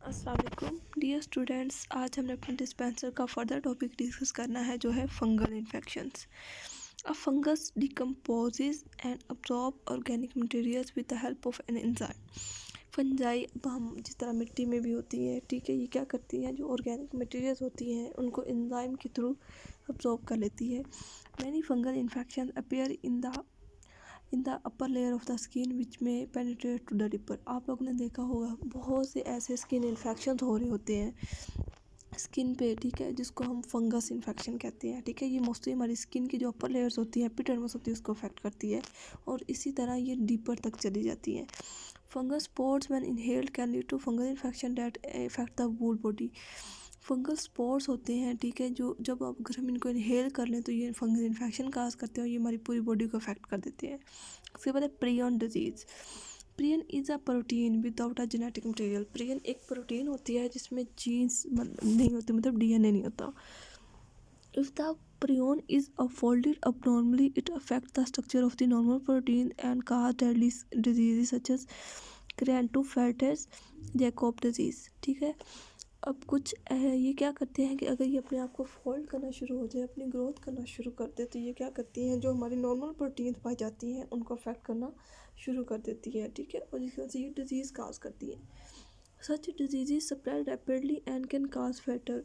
अस्सलाम वालेकुम dear students. आज हमने अपने डिस्पेंसर का फर्दर टॉपिक डिस्कस करना है जो है fungal infections. A fungus decomposes and absorb organic materials with the help of an enzyme. Fungi अब हम जिस तरह मिट्टी में भी होती है, ठीक है, ये क्या करती हैं, जो ऑर्गेनिक मटेरियल्स होती हैं उनको एंजाइम के थ्रू अब्जॉर्ब कर लेती है। Many fungal infection appear in the upper layer of the skin which में पेनिट्रेट टू द डिपर। आप लोगों ने देखा होगा बहुत से ऐसे स्किन इन्फेक्शन हो रहे होते हैं स्किन पे, ठीक है, जिसको हम फंगस इन्फेक्शन कहते हैं। ठीक है, ये मोस्टली हमारी स्किन की जो अपर लेयर्स होती हैं, एपिडर्मिस होती है, उसको अफेक्ट करती है और इसी तरह ये डीपर तक चली जाती हैं। Fungus spores when inhaled can lead to fungal infection that affect the whole body. Fungal spores होते हैं, ठीक है, जो जब अगर हम इनको इनहेल कर लें तो ये फंगल इन्फेक्शन काज करते हैं और ये हमारी पूरी बॉडी को अफेक्ट कर देते हैं। उसके बाद है prion disease. Prion is a protein without a genetic material. Prion एक प्रोटीन होती है जिसमें जीन्स नहीं होते, मतलब डीएनए नहीं होता। If the prion is folded abnormally, it affects the structure of the normal protein and cause deadly diseases such as Creutzfeldt Jakob disease। ठीक है, अब कुछ ये क्या करते हैं कि अगर ये अपने आप को फोल्ड करना शुरू हो जाए, अपनी ग्रोथ करना शुरू कर दे, तो ये क्या करती हैं, जो हमारी नॉर्मल प्रोटीन पाई जाती हैं उनको अफेक्ट करना शुरू कर देती हैं। ठीक है, और जिसकी वजह से ये डिजीज़ काज करती हैं। Such diseases spread rapidly and can cause fatal.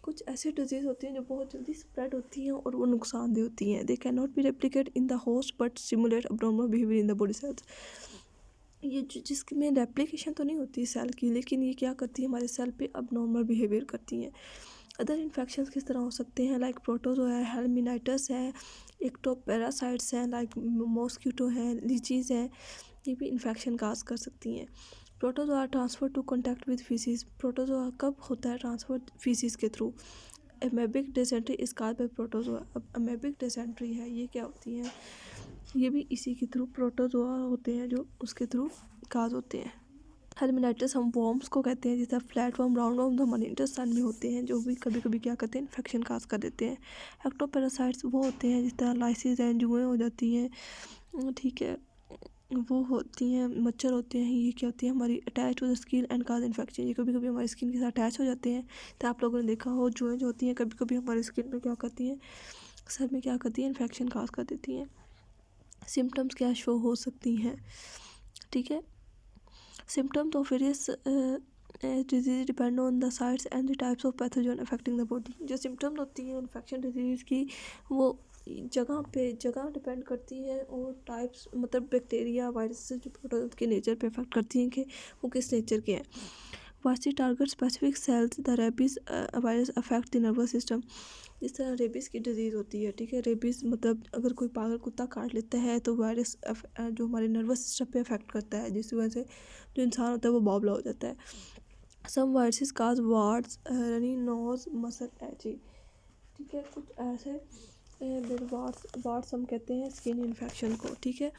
कुछ ऐसी डिजीज़ होती हैं जो बहुत जल्दी स्प्रेड होती हैं और वो नुकसानदेह होती हैं। They can not be replicate in the host but simulate abnormal behaviour in the body cells. ये जिसमें रेप्लिकेशन तो नहीं होती सेल की, लेकिन ये क्या करती है, हमारे सेल पे अबनॉर्मल बिहेवियर करती हैं। अदर इन्फेक्शंस किस तरह हो सकते हैं, लाइक प्रोटोजो है, हेलमिनाइटिस है, एक्टोपैरासाइट्स हैं, लाइक मॉस्किटो है, लीचीज़ हैं, ये भी इन्फेक्शन काज कर सकती हैं। Protozoa transfer to contact with faeces. Protozoa कब होता है ट्रांसफ़र, फीसिस के थ्रू। Amoebic dysentery is cause by protozoa. अब एमेबिक डिसेंट्री है, ये क्या होती है, ये भी इसी के थ्रू, प्रोटोजोआ होते हैं जो उसके थ्रू काज होते हैं। हेलमिनाइटिस हम वॉर्म्स को कहते हैं, जैसे प्लेटफॉर्म राउंड ऑफ द हमारे इंटेस्टाइन में होते हैं, जो भी कभी कभी क्या करते हैं, इन्फेक्शन काज कर देते हैं। एक्टोपैरासाइट्स वो होते हैं जिस तरह लाइसिस हैं, जुएँ हो जाती हैं, ठीक है, वो होती हैं, मच्छर होते हैं, ये क्या होती है, हमारी attach to the skin and cause infection. ये कभी कभी हमारी स्किन के साथ अटैच हो जाते हैं। तो आप लोगों ने देखा हो जुएँ जो होती हैं कभी कभी हमारी स्किन में क्या करती हैं, सर में क्या करती हैं, इन्फेक्शन काज कर देती हैं। सिम्टम्स क्या शो हो सकती हैं, ठीक है, symptoms of various disease depend on the sites and the types of pathogen affecting the body. जो सिम्टम्स होती हैं इन्फेक्शन डिजीज़ की, वो जगह डिपेंड करती हैं और टाइप्स, मतलब बैक्टीरिया वायरस जो प्रोटोजोआ के नेचर पे अफेक्ट करती हैं कि वो किस नेचर के हैं। वासी target specific sales, the rabies virus affect the nervous system. जिस तरह रेबीज़ की डिजीज़ होती है, ठीक है, रेबीज़ मतलब अगर कोई पागल कुत्ता काट लेता है तो वायरस जो हमारे नर्वस सिस्टम पे अफेक्ट करता है, जिसकी वजह से जो इंसान होता है वो बावला हो जाता है। Some viruses cause wards, runny nose, muscle achy. ठीक है, कुछ ऐसे वार्ड्स हम कहते हैं स्किन इन्फेक्शन को। ठीक है,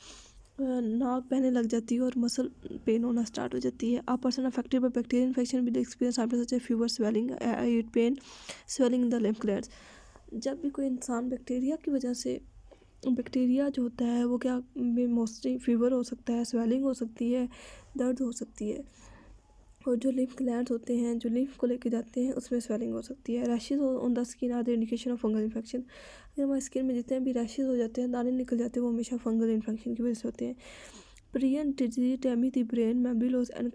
नाक बहने लग जाती है और मसल पेन होना स्टार्ट हो जाती है। A person affected by bacterial infection with experience after such a fever, swelling, eat pain, swelling in the lymph glands. जब भी कोई इंसान बैक्टीरिया की वजह से, बैक्टीरिया जो होता है वो क्या में मोस्टली फीवर हो सकता है, स्वेलिंग हो सकती है, दर्द हो सकती है, और जो लिम्फ ग्लैंड्स होते हैं जो लिम्फ को लेके जाते हैं उसमें स्वेलिंग हो सकती है। Rashes on the skin are the indication of fungal infection. अगर हमारी स्किन में जितने भी रैशेज हो जाते हैं, दाने निकल जाते हैं, वो हमेशा फंगल इन्फेक्शन की वजह से होते हैं। Prion disease damage the brain, memory loss and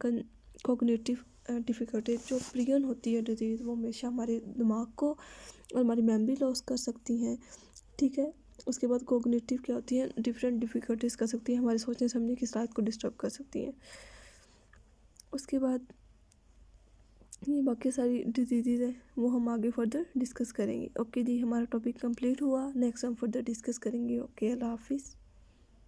cognitive difficulty. जो प्रियन होती है डिजीज़ वो हमेशा हमारे दिमाग को और हमारी मेमोरी लॉस कर सकती हैं। ठीक है, उसके बाद कॉग्निटिव क्या होती है, डिफरेंट डिफ़िकल्टीज कर सकती है, हमारे सोचने समझने की सलाहियत को डिस्टर्ब कर सकती हैं। उसके बाद ये बाकी सारी डिजीज़ है वो हम आगे फर्दर डिस्कस करेंगे। ओके जी, हमारा टॉपिक कंप्लीट हुआ, नेक्स्ट हम फर्दर डिस्कस करेंगे। ओके, अल्लाह हाफिज़।